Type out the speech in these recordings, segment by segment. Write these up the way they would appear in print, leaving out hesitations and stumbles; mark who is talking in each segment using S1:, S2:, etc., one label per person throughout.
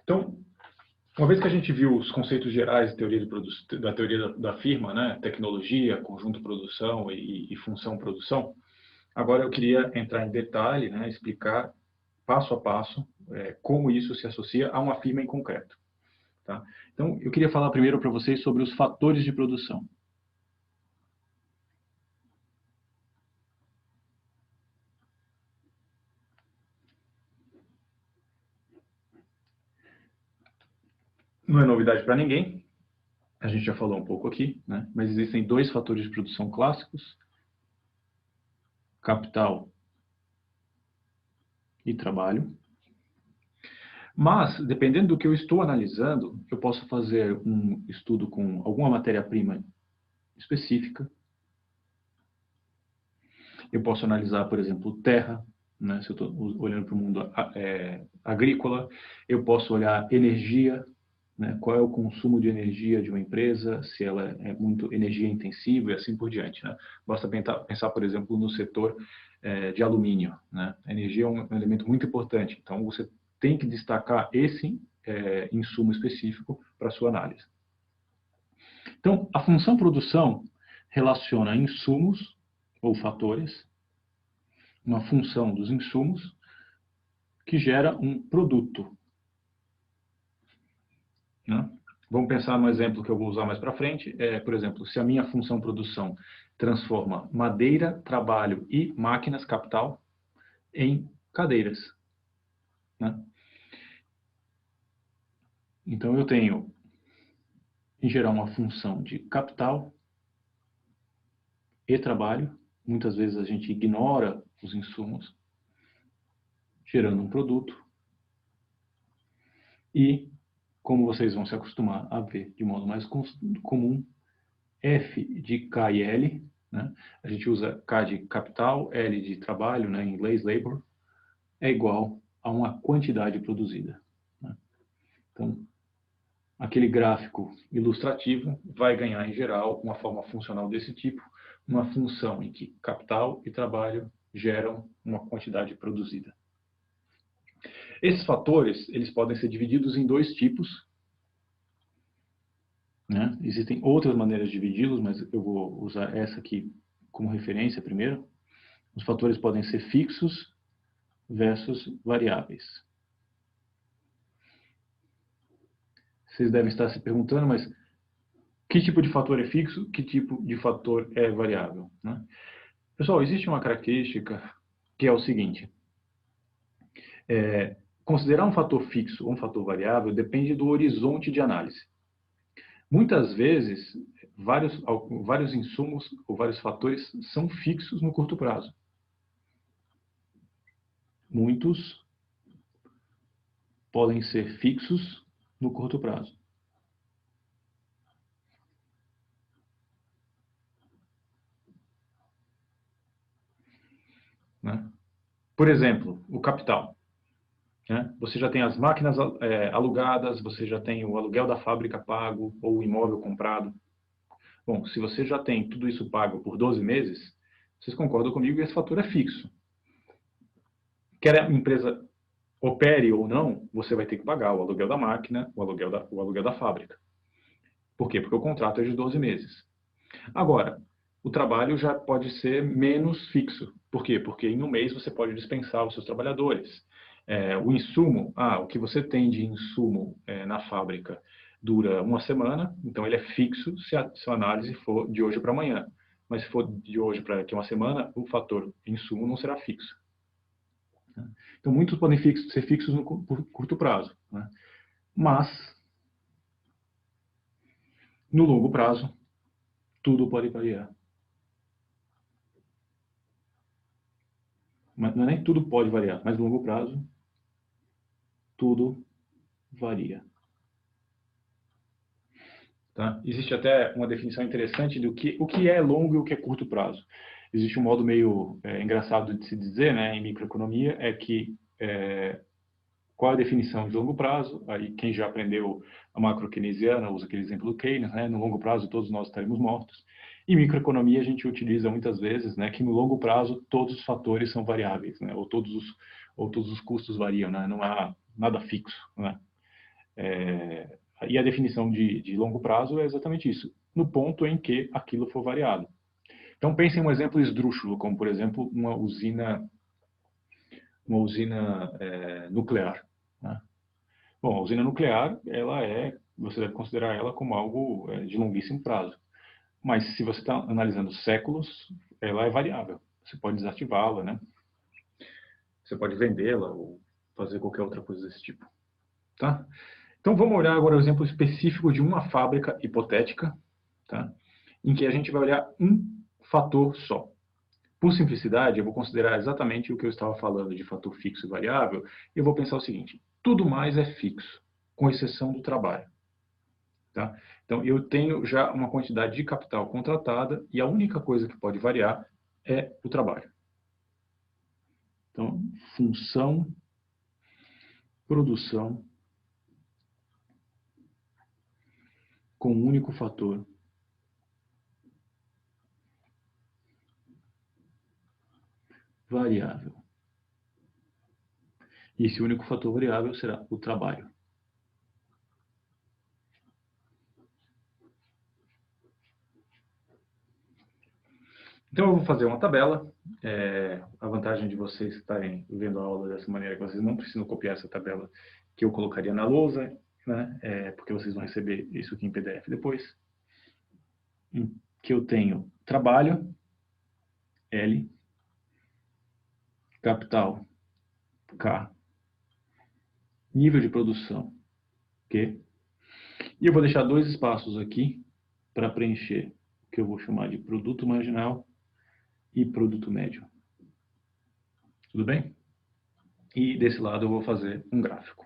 S1: Então, uma vez que a gente viu os conceitos gerais da teoria da firma, né, tecnologia, conjunto produção e função produção, agora eu queria entrar em detalhe, né, explicar passo a passo como isso se associa a uma firma em concreto. Tá? Então, eu queria falar primeiro para vocês sobre os fatores de produção. Não é novidade para ninguém, a gente já falou um pouco aqui, né? Mas existem dois fatores de produção clássicos: capital e trabalho. Mas, dependendo do que eu estou analisando, eu posso fazer um estudo com alguma matéria-prima específica. Eu posso analisar, por exemplo, terra, né? Se eu estou olhando para o mundo agrícola. Eu posso olhar energia, né? Qual é o consumo de energia de uma empresa, se ela é muito energia intensiva e assim por diante, né? Basta pensar, por exemplo, no setor de alumínio, né? A energia é um elemento muito importante, então você tem que destacar esse insumo específico para a sua análise. Então, a função produção relaciona insumos ou fatores, uma função dos insumos que gera um produto, né? Vamos pensar no exemplo que eu vou usar mais para frente. Por exemplo, se a minha função produção transforma madeira, trabalho e máquinas, capital, em cadeiras, né? Então, eu tenho, em geral, uma função de capital e trabalho. Muitas vezes a gente ignora os insumos, gerando um produto. E, como vocês vão se acostumar a ver de modo mais comum, F de K e L, né? A gente usa K de capital, L de trabalho, né? Em inglês, labor, é igual a uma quantidade produzida, né? Então, aquele gráfico ilustrativo vai ganhar, em geral, uma forma funcional desse tipo, uma função em que capital e trabalho geram uma quantidade produzida. Esses fatores, eles podem ser divididos em dois tipos, né? Existem outras maneiras de dividi-los, mas eu vou usar essa aqui como referência primeiro. Os fatores podem ser fixos versus variáveis. Vocês devem estar se perguntando, mas que tipo de fator é fixo, que tipo de fator é variável, né? Pessoal, existe uma característica que é o seguinte: considerar um fator fixo ou um fator variável depende do horizonte de análise. Muitas vezes, vários insumos ou vários fatores são fixos no curto prazo. Muitos podem ser fixos no curto prazo. Né? Por exemplo, o capital. Né? Você já tem as máquinas alugadas, você já tem o aluguel da fábrica pago ou o imóvel comprado. Bom, se você já tem tudo isso pago por 12 meses, vocês concordam comigo que esse fator é fixo. Quer a empresa opere ou não, você vai ter que pagar o aluguel da máquina, o aluguel da fábrica. Por quê? Porque o contrato é de 12 meses. Agora, o trabalho já pode ser menos fixo. Por quê? Porque em um mês você pode dispensar os seus trabalhadores. O insumo, o que você tem de insumo na fábrica dura uma semana, então ele é fixo se a sua análise for de hoje para amanhã. Mas se for de hoje para daqui a uma semana, o fator insumo não será fixo. Então, muitos podem ser fixos no curto prazo, né? Mas, no longo prazo, tudo pode variar. Mas não é nem tudo pode variar, mas no longo prazo, tudo varia. Tá? Existe até uma definição interessante do o que é longo e o que é curto prazo. Existe um modo meio engraçado de se dizer, né, em microeconomia, é que qual a definição de longo prazo? Aí quem já aprendeu a macro-keynesiana usa aquele exemplo do Keynes, né? No longo prazo todos nós estaremos mortos. Em microeconomia a gente utiliza muitas vezes, né, que no longo prazo todos os fatores são variáveis, né? Ou todos os custos variam, né? Não há nada fixo, né? E a definição de longo prazo é exatamente isso, no ponto em que aquilo for variado. Então, pense em um exemplo esdrúxulo, como, por exemplo, uma usina nuclear. Né? Bom, a usina nuclear, você deve considerar ela como algo de longuíssimo prazo. Mas se você está analisando séculos, ela é variável. Você pode desativá-la, né? Você pode vendê-la ou fazer qualquer outra coisa desse tipo. Tá? Então, vamos olhar agora o exemplo específico de uma fábrica hipotética, tá? Em que a gente vai olhar um fator só. Por simplicidade, eu vou considerar exatamente o que eu estava falando de fator fixo e variável, e eu vou pensar o seguinte: tudo mais é fixo, com exceção do trabalho. Tá? Então, eu tenho já uma quantidade de capital contratada e a única coisa que pode variar é o trabalho. Então, função, produção, com um único fator variável. E esse único fator variável será o trabalho. Então, eu vou fazer uma tabela. A vantagem de vocês estarem vendo a aula dessa maneira é que vocês não precisam copiar essa tabela que eu colocaria na lousa, né? Porque vocês vão receber isso aqui em PDF depois. Em que eu tenho trabalho, L, capital, K, nível de produção, Q. E eu vou deixar dois espaços aqui para preencher o que eu vou chamar de produto marginal e produto médio. Tudo bem? E desse lado eu vou fazer um gráfico.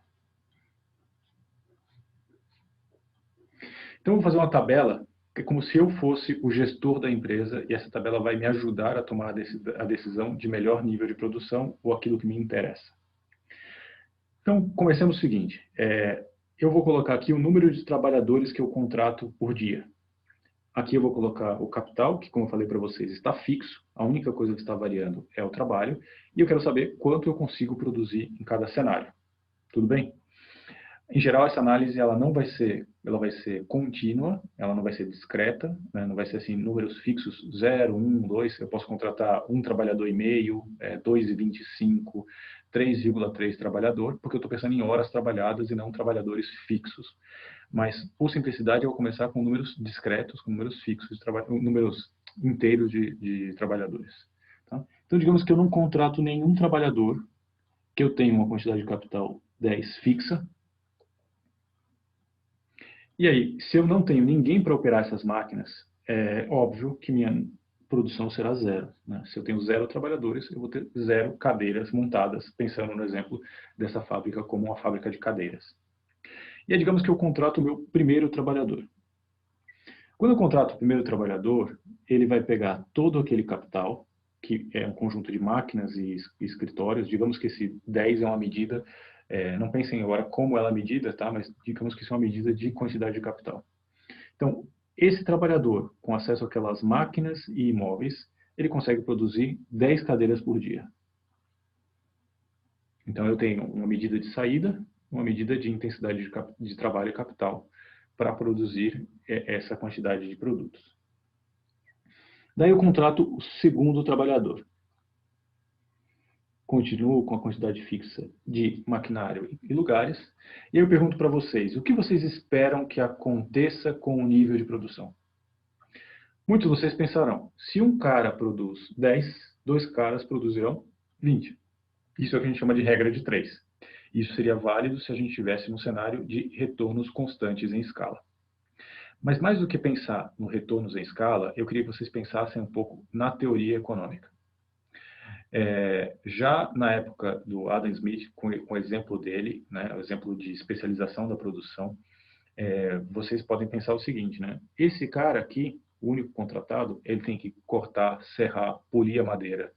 S1: Então eu vou fazer uma tabela que é como se eu fosse o gestor da empresa e essa tabela vai me ajudar a tomar a decisão de melhor nível de produção ou aquilo que me interessa. Então, comecemos o seguinte. Eu vou colocar aqui o número de trabalhadores que eu contrato por dia. Aqui eu vou colocar o capital, que como eu falei para vocês, está fixo. A única coisa que está variando é o trabalho. E eu quero saber quanto eu consigo produzir em cada cenário. Tudo bem? Em geral, essa análise ela vai ser contínua, ela não vai ser discreta, né? Não vai ser assim, números fixos 0, 1, 2. Eu posso contratar um trabalhador e meio, 2,25, 3,3 trabalhador, porque eu estou pensando em horas trabalhadas e não trabalhadores fixos. Mas, por simplicidade, eu vou começar com números discretos, com números fixos, números inteiros de trabalhadores. Tá? Então, digamos que eu não contrato nenhum trabalhador, que eu tenho uma quantidade de capital 10 fixa. E aí, se eu não tenho ninguém para operar essas máquinas, é óbvio que minha produção será zero. Né? Se eu tenho 0 trabalhadores, eu vou ter 0 cadeiras montadas, pensando no exemplo dessa fábrica como uma fábrica de cadeiras. E aí, digamos que eu contrato o meu primeiro trabalhador. Quando eu contrato o primeiro trabalhador, ele vai pegar todo aquele capital, que é um conjunto de máquinas e escritórios. Digamos que esse 10 é uma medida, não pensem agora como ela é medida, tá? Mas digamos que isso é uma medida de quantidade de capital. Então, esse trabalhador, com acesso àquelas máquinas e imóveis, ele consegue produzir 10 cadeiras por dia. Então, eu tenho uma medida de saída, uma medida de intensidade de trabalho e capital para produzir essa quantidade de produtos. Daí eu contrato o segundo trabalhador. Continuo com a quantidade fixa de maquinário e lugares. E eu pergunto para vocês, o que vocês esperam que aconteça com o nível de produção? Muitos de vocês pensarão, se um cara produz 10, 2 caras produzirão 20. Isso é o que a gente chama de regra de 3. Isso seria válido se a gente tivesse um cenário de retornos constantes em escala. Mas mais do que pensar no retornos em escala, eu queria que vocês pensassem um pouco na teoria econômica. Já na época do Adam Smith, com o exemplo dele, né, o exemplo de especialização da produção, vocês podem pensar o seguinte, né? Esse cara aqui, o único contratado, ele tem que cortar, serrar, polir a madeira,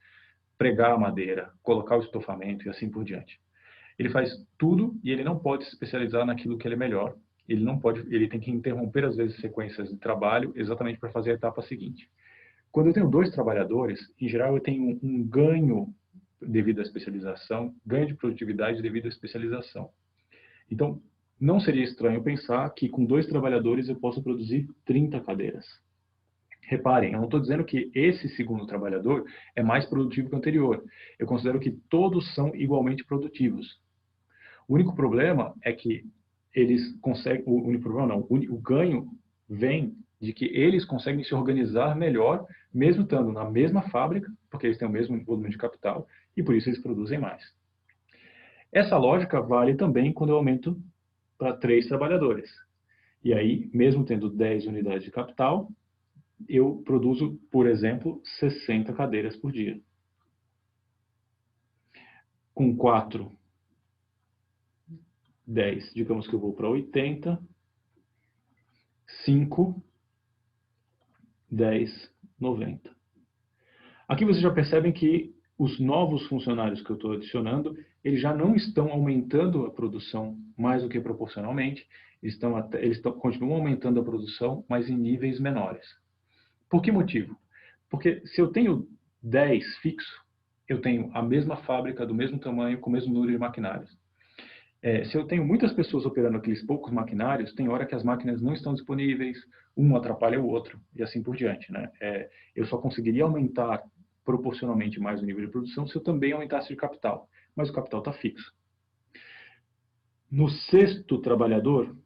S1: pregar a madeira, colocar o estofamento e assim por diante. Ele faz tudo e ele não pode se especializar naquilo que ele é melhor. Ele tem que interromper às vezes sequências de trabalho exatamente para fazer a etapa seguinte. Quando eu tenho 2 trabalhadores, em geral eu tenho um ganho devido à especialização, ganho de produtividade devido à especialização. Então, não seria estranho pensar que com 2 trabalhadores eu posso produzir 30 cadeiras. Reparem, eu não estou dizendo que esse segundo trabalhador é mais produtivo que o anterior. Eu considero que todos são igualmente produtivos. O único problema é que eles conseguem... O único problema não. O ganho vem de que eles conseguem se organizar melhor, mesmo estando na mesma fábrica, porque eles têm o mesmo volume de capital, e por isso eles produzem mais. Essa lógica vale também quando eu aumento para 3 trabalhadores. E aí, mesmo tendo 10 unidades de capital, eu produzo, por exemplo, 60 cadeiras por dia. Com 4, 10, digamos que eu vou para 80, 5, 10, 90. Aqui vocês já percebem que os novos funcionários que eu estou adicionando, eles já não estão aumentando a produção mais do que proporcionalmente, eles continuam aumentando a produção, mas em níveis menores. Por que motivo? Porque se eu tenho 10 fixo, eu tenho a mesma fábrica, do mesmo tamanho, com o mesmo número de maquinários. Se eu tenho muitas pessoas operando aqueles poucos maquinários, tem hora que as máquinas não estão disponíveis, um atrapalha o outro, e assim por diante, né? Eu só conseguiria aumentar proporcionalmente mais o nível de produção se eu também aumentasse de capital, mas o capital está fixo. No sexto trabalhador,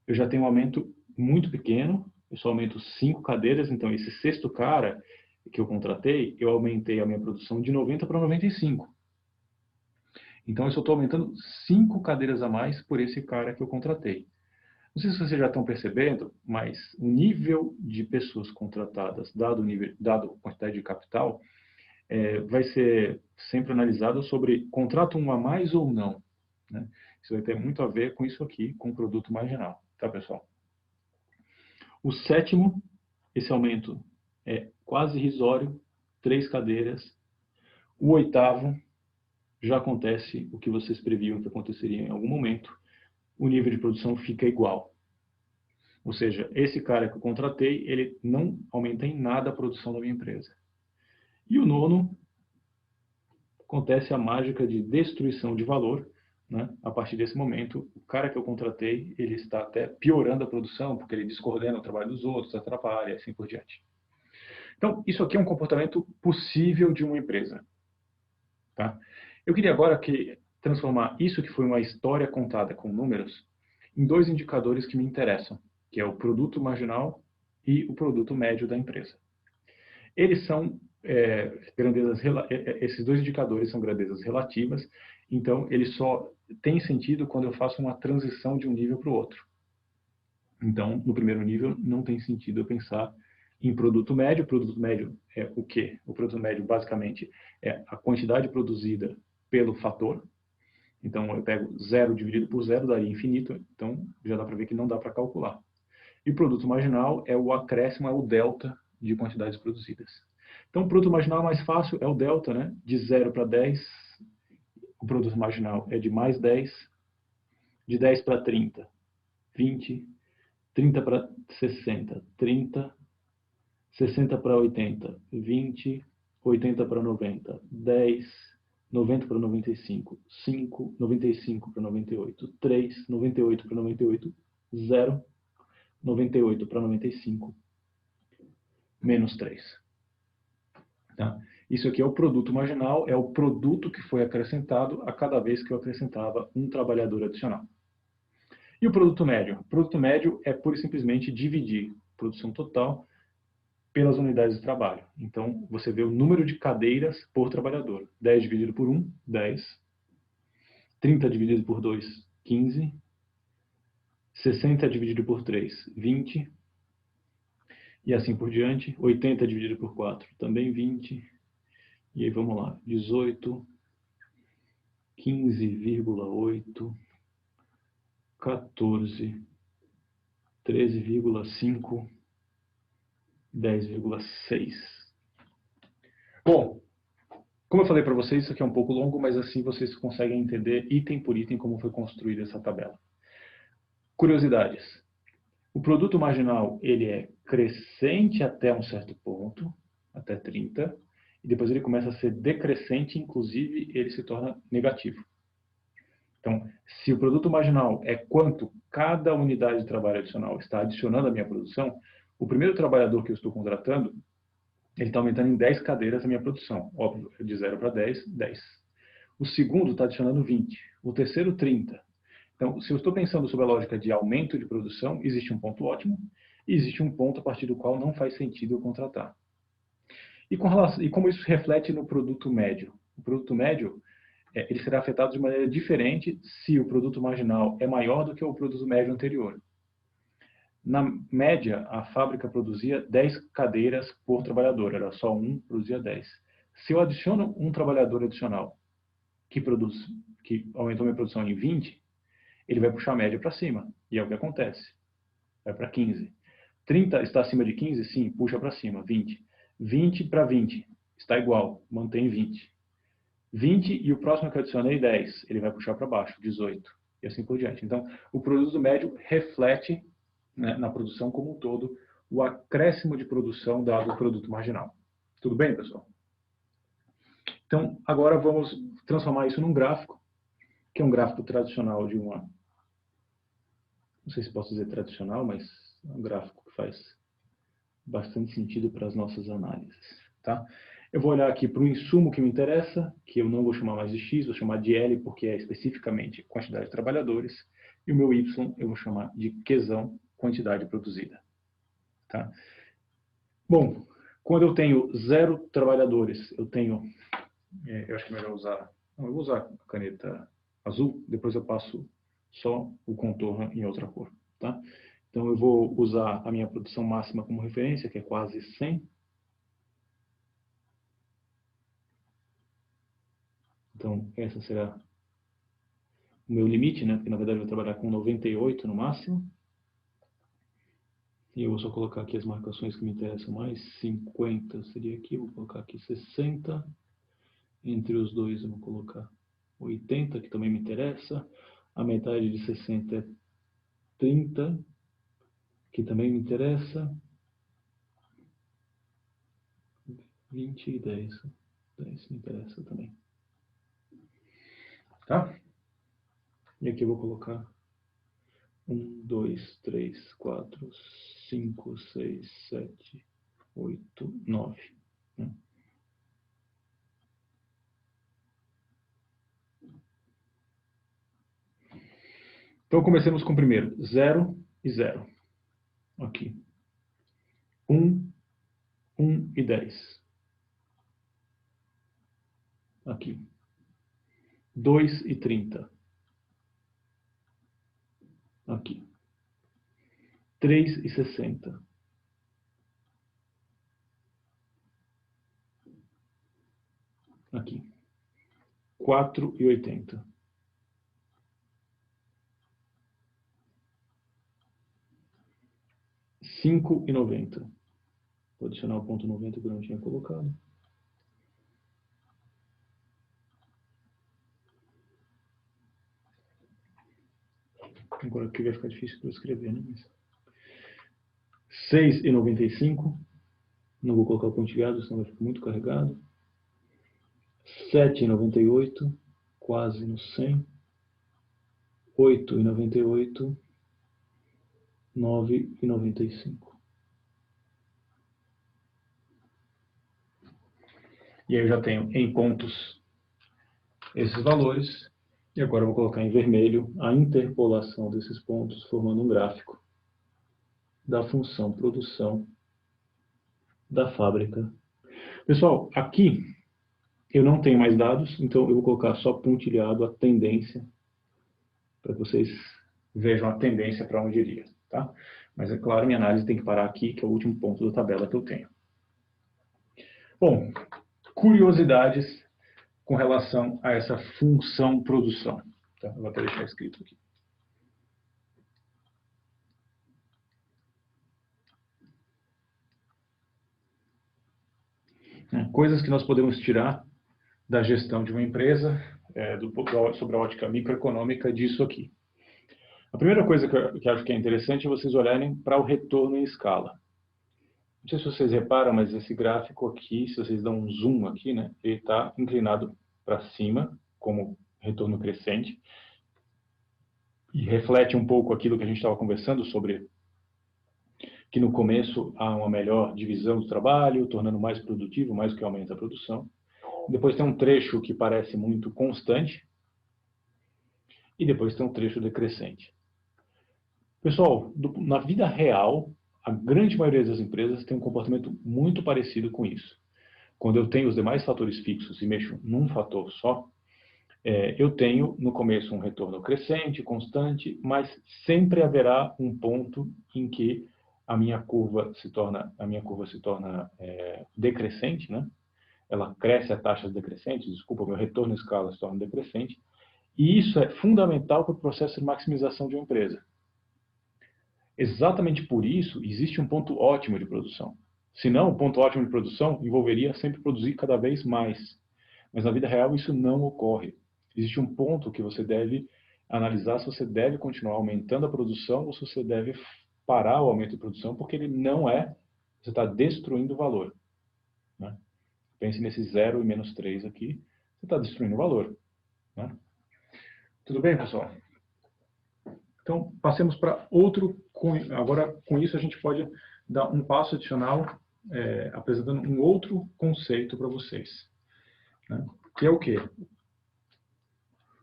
S1: eu já tenho um aumento muito pequeno, eu só aumento 5 cadeiras, então esse sexto cara que eu contratei, eu aumentei a minha produção de 90 para 95. Então, eu só estou aumentando 5 cadeiras a mais por esse cara que eu contratei. Não sei se vocês já estão percebendo, mas o nível de pessoas contratadas, dado a quantidade de capital, vai ser sempre analisado sobre contrato um a mais ou não, né? Isso vai ter muito a ver com isso aqui, com o produto marginal, tá, pessoal? O sétimo, esse aumento é quase irrisório, 3 cadeiras. O oitavo, já acontece o que vocês previam que aconteceria em algum momento, o nível de produção fica igual. Ou seja, esse cara que eu contratei, ele não aumenta em nada a produção da minha empresa. E o nono, acontece a mágica de destruição de valor, né? A partir desse momento, o cara que eu contratei, ele está até piorando a produção, porque ele descoordena o trabalho dos outros, atrapalha, e assim por diante. Então, isso aqui é um comportamento possível de uma empresa. Tá? Eu queria agora transformar isso que foi uma história contada com números em 2 indicadores que me interessam, que é o produto marginal e o produto médio da empresa. Eles são esses 2 indicadores são grandezas relativas, então eles só têm sentido quando eu faço uma transição de um nível para o outro. Então, no primeiro nível, não tem sentido eu pensar em produto médio. O produto médio é o quê? O produto médio, basicamente, é a quantidade produzida pelo fator. Então, eu pego 0 dividido por 0, daria infinito. Então, já dá para ver que não dá para calcular. E o produto marginal é o acréscimo, é o delta de quantidades produzidas. Então, o produto marginal mais fácil é o delta, né? De 0 para 10, o produto marginal é de mais 10. De 10 para 30, 20. 30 para 60, 30. 60 para 80, 20. 80 para 90, 10. 90 para 95, 5. 95 para 98, 3. 98 para 98, 0. 98 para 95, menos 3. Tá? Isso aqui é o produto marginal, é o produto que foi acrescentado a cada vez que eu acrescentava um trabalhador adicional. E o produto médio? O produto médio é pura e simplesmente dividir produção total pelas unidades de trabalho. Então, você vê o número de cadeiras por trabalhador. 10 dividido por 1, 10. 30 dividido por 2, 15. 60 dividido por 3, 20. E assim por diante. 80 dividido por 4, também 20. E aí vamos lá. 18, 15,8, 14, 13,5, 10,6. Bom, como eu falei para vocês, isso aqui é um pouco longo, mas assim vocês conseguem entender item por item como foi construída essa tabela. Curiosidades. O produto marginal, ele é crescente até um certo ponto, até 30, e depois ele começa a ser decrescente, inclusive ele se torna negativo. Então, se o produto marginal é quanto cada unidade de trabalho adicional está adicionando à minha produção, o primeiro trabalhador que eu estou contratando, ele está aumentando em 10 cadeiras a minha produção. Óbvio, de 0 para 10, 10. O segundo está adicionando 20. O terceiro, 30. Então, se eu estou pensando sobre a lógica de aumento de produção, existe um ponto ótimo e existe um ponto a partir do qual não faz sentido eu contratar. E como isso reflete no produto médio? O produto médio ele será afetado de maneira diferente se o produto marginal é maior do que o produto médio anterior. Na média, a fábrica produzia 10 cadeiras por trabalhador, era só um, produzia 10. Se eu adiciono um trabalhador adicional que aumentou minha produção em 20, ele vai puxar a média para cima, e é o que acontece. Vai para 15. 30 está acima de 15? Sim, puxa para cima, 20. 20 para 20, está igual, mantém 20. 20 e o próximo que eu adicionei, 10. Ele vai puxar para baixo, 18. E assim por diante. Então, o produto médio reflete, né, na produção como um todo, o acréscimo de produção dado ao produto marginal. Tudo bem, pessoal? Então, agora vamos transformar isso num gráfico, que é um gráfico tradicional de uma... Não sei se posso dizer tradicional, mas é um gráfico que faz bastante sentido para as nossas análises. Tá? Eu vou olhar aqui para o insumo que me interessa, que eu não vou chamar mais de X, vou chamar de L, porque é especificamente quantidade de trabalhadores, e o meu Y eu vou chamar de Qzão, quantidade produzida. Tá? Bom, quando eu tenho 0 trabalhadores, eu acho que é melhor usar, não, eu vou usar a caneta azul, depois eu passo só o contorno em outra cor. Tá? Então eu vou usar a minha produção máxima como referência, que é quase 100. Então, essa será o meu limite, né? Porque, na verdade, eu vou trabalhar com 98 no máximo. E eu vou só colocar aqui as marcações que me interessam mais. 50 seria aqui, eu vou colocar aqui 60. Entre os dois eu vou colocar 80, que também me interessa. A metade de 60 é 30, que também me interessa. 20 e 10. 10 me interessa também. Tá? E aqui eu vou colocar 1, 2, 3, 4, 5, 6, 7, 8, 9. Né? Então, comecemos com o primeiro. 0 e 0. Aqui. 1, 1 e 10. Aqui. 2 e 30. Aqui. 3 e 60. Aqui. 4 e 80. Cinco e 90. Vou adicionar o ponto 90 que eu não tinha colocado. Agora aqui vai ficar difícil para eu escrever, né? 6 e 95. Não vou colocar o pontilhado, senão vai ficar muito carregado. 7 e 98. Quase no 100. 8 e 98. 9 e 95. E aí eu já tenho em pontos esses valores. E agora eu vou colocar em vermelho a interpolação desses pontos, formando um gráfico da função produção da fábrica. Pessoal, aqui eu não tenho mais dados, então eu vou colocar só pontilhado a tendência, para que vocês vejam a tendência para onde iria. Tá? Mas é claro, minha análise tem que parar aqui, que é o último ponto da tabela que eu tenho. Bom, curiosidades com relação a essa função produção. Tá? Eu vou até deixar escrito aqui. Coisas que nós podemos tirar da gestão de uma empresa, sobre a ótica microeconômica disso aqui. A primeira coisa que eu acho que é interessante é vocês olharem para o retorno em escala. Não sei se vocês reparam, mas esse gráfico aqui, se vocês dão um zoom aqui, né, ele está inclinado para cima, como retorno crescente, e reflete um pouco aquilo que a gente estava conversando sobre que no começo há uma melhor divisão do trabalho, tornando mais produtivo, mais do que aumenta a produção. Depois tem um trecho que parece muito constante e depois tem um trecho decrescente. Pessoal, na vida real, a grande maioria das empresas tem um comportamento muito parecido com isso. Quando eu tenho os demais fatores fixos e mexo num fator só, eu tenho no começo um retorno crescente, constante, mas sempre haverá um ponto em que a minha curva se torna decrescente, né? Ela cresce a taxas decrescentes, desculpa, meu retorno em escala se torna decrescente, e isso é fundamental para o processo de maximização de uma empresa. Exatamente por isso, existe um ponto ótimo de produção. Senão, o ponto ótimo de produção envolveria sempre produzir cada vez mais. Mas na vida real isso não ocorre. Existe um ponto que você deve analisar se você deve continuar aumentando a produção ou se você deve parar o aumento de produção, porque ele não é, você está destruindo o valor. Né? Pense nesse 0 e menos 3 aqui, você está destruindo o valor. Né? Tudo bem, pessoal? Então, passemos para outro. Agora, com isso, a gente pode dar um passo adicional, apresentando um outro conceito para vocês. Né? Que é o quê?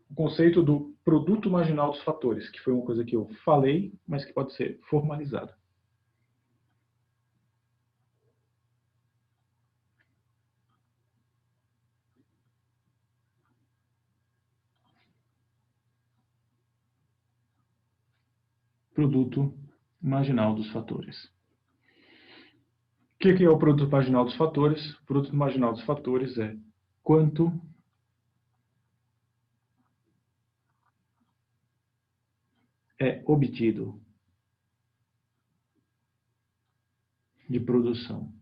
S1: O conceito do produto marginal dos fatores, que foi uma coisa que eu falei, mas que pode ser formalizada. Produto marginal dos fatores. O que é o produto marginal dos fatores? O produto marginal dos fatores é quanto é obtido de produção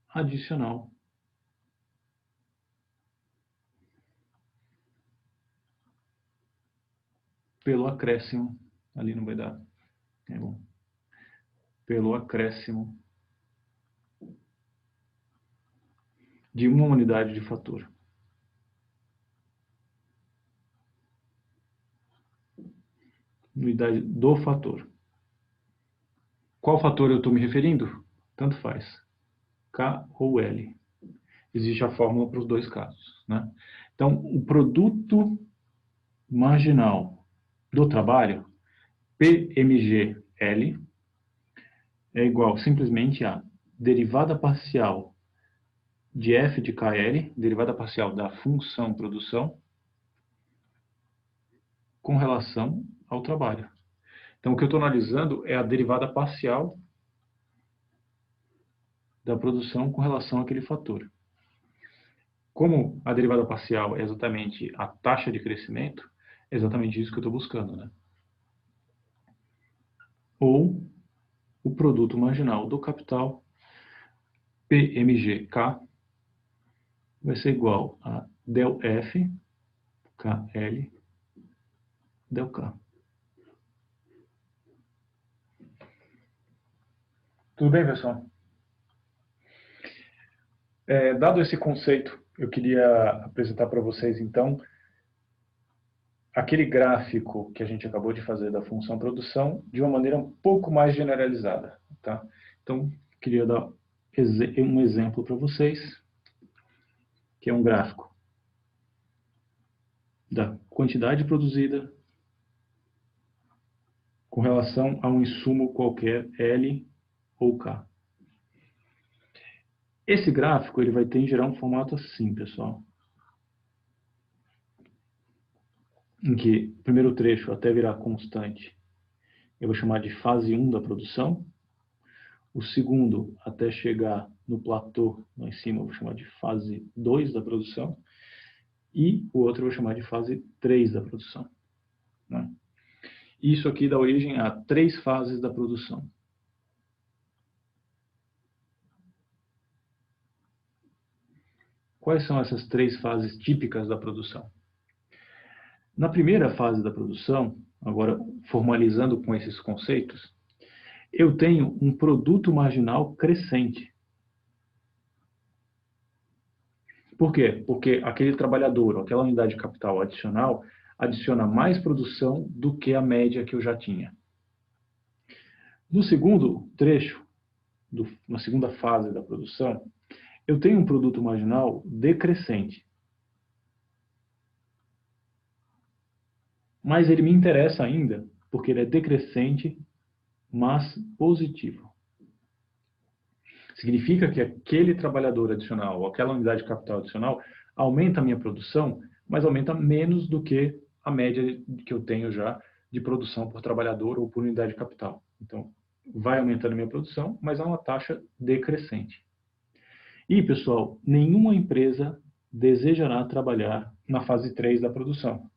S1: adicional pelo acréscimo, ali não vai dar, é bom, pelo acréscimo de uma unidade de fator. Unidade do fator. Qual fator eu estou me referindo? Tanto faz. K ou L. Existe a fórmula para os dois casos. Né? Então, o produto marginal do trabalho, PMGL, é igual simplesmente a derivada parcial de f de KL, derivada parcial da função produção, com relação ao trabalho. Então, o que eu estou analisando é a derivada parcial da produção com relação àquele fator. Como a derivada parcial é exatamente a taxa de crescimento, é exatamente isso que eu estou buscando. Né? Ou o produto marginal do capital, PMGK, vai ser igual a del F, KL, del K. Tudo bem, pessoal? Dado esse conceito, eu queria apresentar para vocês, então, aquele gráfico que a gente acabou de fazer da função produção de uma maneira um pouco mais generalizada. Tá? Então, queria dar um exemplo para vocês, que é um gráfico da quantidade produzida com relação a um insumo qualquer L ou K. Esse gráfico ele vai ter em geral um formato assim, pessoal. Em que o primeiro trecho, até virar constante, eu vou chamar de fase 1 da produção. O segundo, até chegar no platô lá em cima, eu vou chamar de fase 2 da produção. E o outro eu vou chamar de fase 3 da produção. Né? Isso aqui dá origem a 3 fases da produção. Quais são essas 3 fases típicas da produção? Na primeira fase da produção, agora formalizando com esses conceitos, eu tenho um produto marginal crescente. Por quê? Porque aquele trabalhador, aquela unidade de capital adicional, adiciona mais produção do que a média que eu já tinha. No segundo trecho, na segunda fase da produção, eu tenho um produto marginal decrescente. Mas ele me interessa ainda, porque ele é decrescente, mas positivo. Significa que aquele trabalhador adicional, ou aquela unidade de capital adicional, aumenta a minha produção, mas aumenta menos do que a média que eu tenho já de produção por trabalhador ou por unidade de capital. Então, vai aumentando a minha produção, mas a uma taxa decrescente. E, pessoal, nenhuma empresa desejará trabalhar na fase 3 da produção,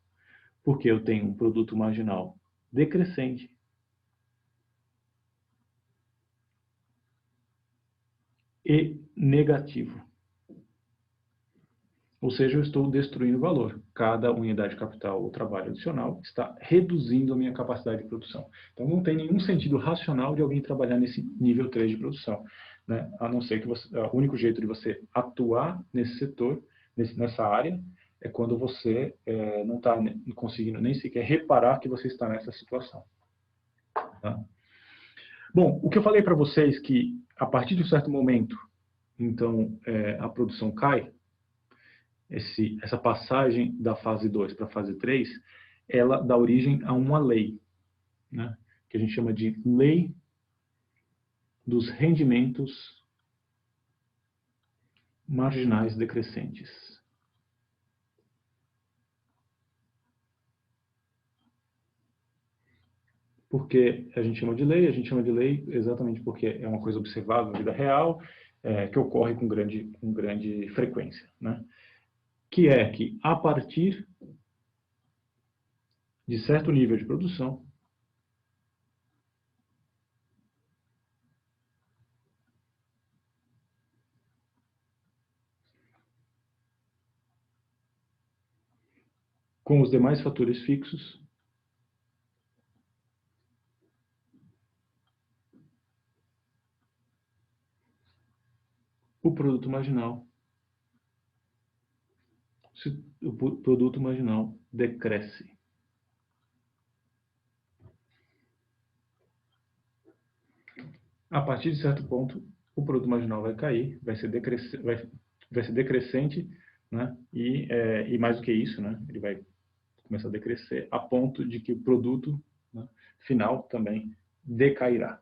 S1: porque eu tenho um produto marginal decrescente e negativo. Ou seja, eu estou destruindo valor. Cada unidade de capital ou trabalho adicional está reduzindo a minha capacidade de produção. Então, não tem nenhum sentido racional de alguém trabalhar nesse nível 3 de produção, né? A não ser que o único jeito de você atuar nesse setor, nessa área, é quando você não está conseguindo nem sequer reparar que você está nessa situação. Tá? Bom, o que eu falei para vocês que, a partir de um certo momento, então, a produção cai, essa passagem da fase 2 para a fase 3, ela dá origem a uma lei, né, que a gente chama de lei dos rendimentos marginais decrescentes. Por que a gente chama de lei? A gente chama de lei exatamente porque é uma coisa observável na vida real, que ocorre com grande frequência, né? Que é que, a partir de certo nível de produção, com os demais fatores fixos, o produto marginal decresce. A partir de certo ponto, o produto marginal vai cair, vai ser decrescente, né? E mais do que isso, né? Ele vai começar a decrescer a ponto de que o produto, né, final também decairá.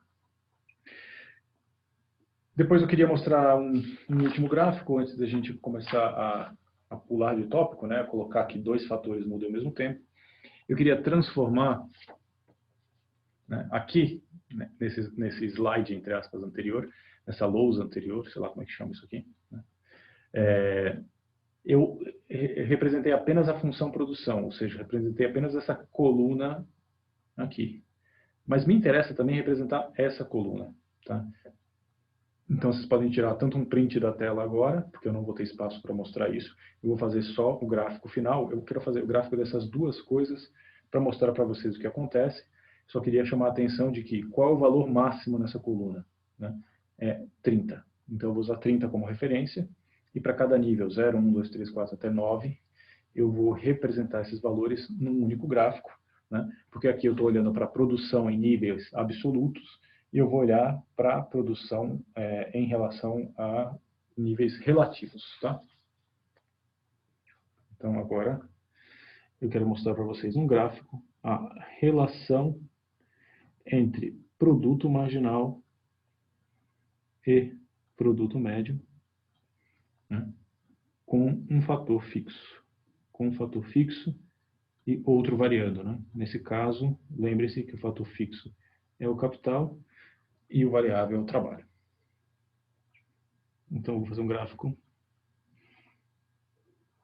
S1: Depois eu queria mostrar um último gráfico antes da gente começar a pular de tópico, né? Colocar que dois fatores mudam ao mesmo tempo. Eu queria transformar, né, aqui, né, nesse slide, entre aspas, anterior, nessa lousa anterior, sei lá como é que chama isso aqui, né? Eu representei apenas a função produção, ou seja, representei apenas essa coluna aqui. Mas me interessa também representar essa coluna, tá? Então, vocês podem tirar tanto um print da tela agora, porque eu não vou ter espaço para mostrar isso. Eu vou fazer só o gráfico final. Eu quero fazer o gráfico dessas duas coisas para mostrar para vocês o que acontece. Só queria chamar a atenção de que qual é o valor máximo nessa coluna, né? É 30. Então, eu vou usar 30 como referência. E para cada nível, 0, 1, 2, 3, 4 até 9, eu vou representar esses valores num único gráfico, né? Porque aqui eu estou olhando para a produção em níveis absolutos, e eu vou olhar para a produção em relação a níveis relativos, tá? Então, agora, eu quero mostrar para vocês um gráfico, a relação entre produto marginal e produto médio, né, com um fator fixo. Com um fator fixo e outro variando, né? Nesse caso, lembre-se que o fator fixo é o capital e o variável é o trabalho. Então, eu vou fazer um gráfico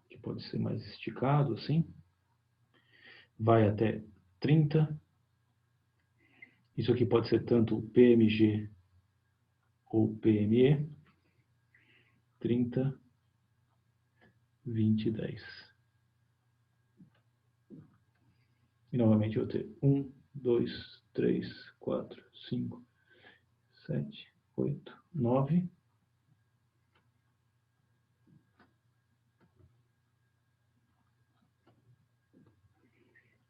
S1: que pode ser mais esticado, assim. Vai até 30. Isso aqui pode ser tanto PMG ou PME. 30, 20, 10. E novamente eu vou ter 1, 2, 3, 4, 5, 7, 8, 9.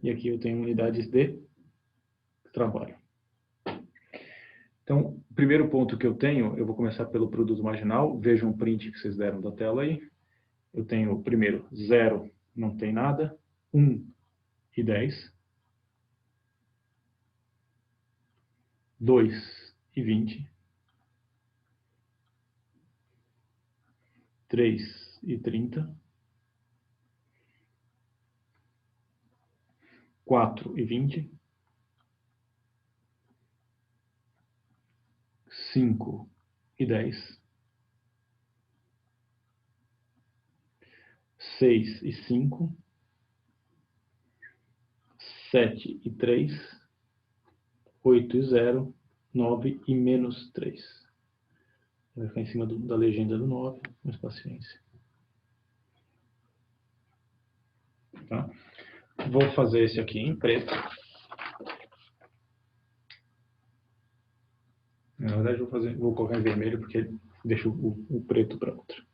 S1: e aqui eu tenho unidades de trabalho. Então, o primeiro ponto que eu tenho, eu vou começar pelo produto marginal. Vejam o print que vocês deram da tela aí. Eu tenho, primeiro, 0, não tem nada. 1 e 10. 2 e 20. 3 e 30. 4 e 20. 5 e 10. 6 e 5. 7 e 3. 8 e 0. 9 e menos 3. Vai ficar em cima da legenda do 9, mas paciência. Tá? Vou fazer esse aqui em preto. Na verdade, vou colocar em vermelho porque deixo o preto para outro.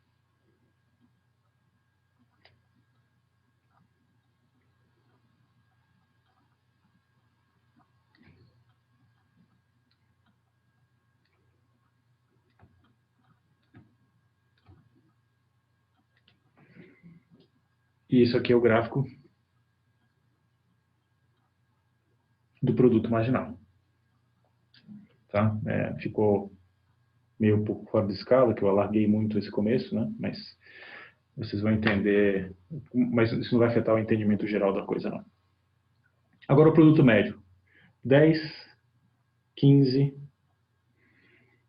S1: E isso aqui é o gráfico do produto marginal. Tá? Ficou meio um pouco fora de escala, que eu alarguei muito esse começo, né? Mas vocês vão entender, mas isso não vai afetar o entendimento geral da coisa, não. Agora o produto médio. 10, 15,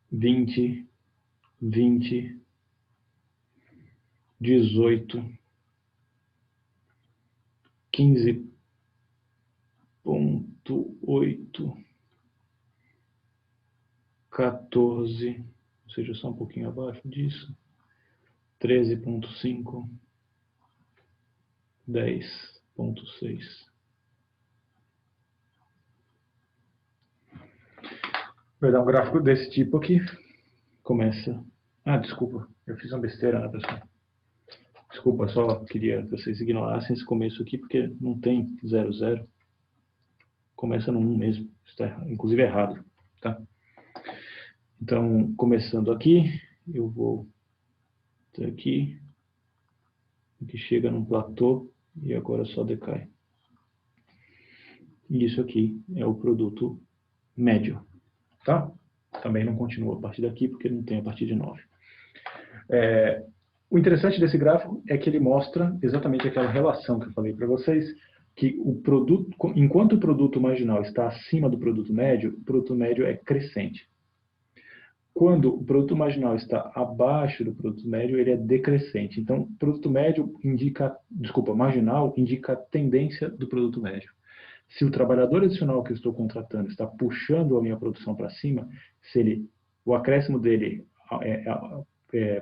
S1: 20, 20, 18, 15,8, 14, ou seja, só um pouquinho abaixo disso, 13,5, 10,6. Vai dar um gráfico desse tipo aqui. Começa... Ah, desculpa, eu fiz uma besteira, né, pessoal? Desculpa, só queria que vocês ignorassem esse começo aqui, porque não tem 0, 0. Começa no 1 mesmo. Está, inclusive, errado. Tá? Então, começando aqui, eu vou até aqui, que chega num platô e agora só decai. E isso aqui é o produto médio. Tá? Também não continua a partir daqui, porque não tem a partir de 9. O interessante desse gráfico é que ele mostra exatamente aquela relação que eu falei para vocês, que o produto, enquanto o produto marginal está acima do produto médio, o produto médio é crescente. Quando o produto marginal está abaixo do produto médio, ele é decrescente. Então, o produto médio marginal indica a tendência do produto médio. Se o trabalhador adicional que eu estou contratando está puxando a minha produção para cima, se o acréscimo dele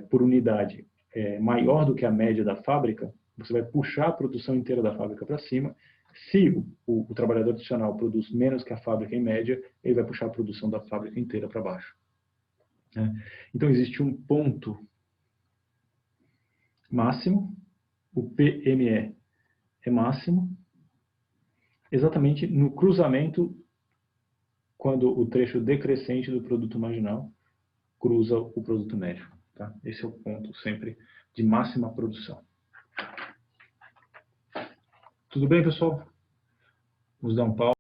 S1: por unidade é maior do que a média da fábrica, você vai puxar a produção inteira da fábrica para cima. Se o trabalhador adicional produz menos que a fábrica em média, ele vai puxar a produção da fábrica inteira para baixo. Então, existe um ponto máximo, o PME é máximo, exatamente no cruzamento, quando o trecho decrescente do produto marginal cruza o produto médio. Tá? Esse é o ponto sempre de máxima produção. Tudo bem, pessoal? Vamos dar um pause.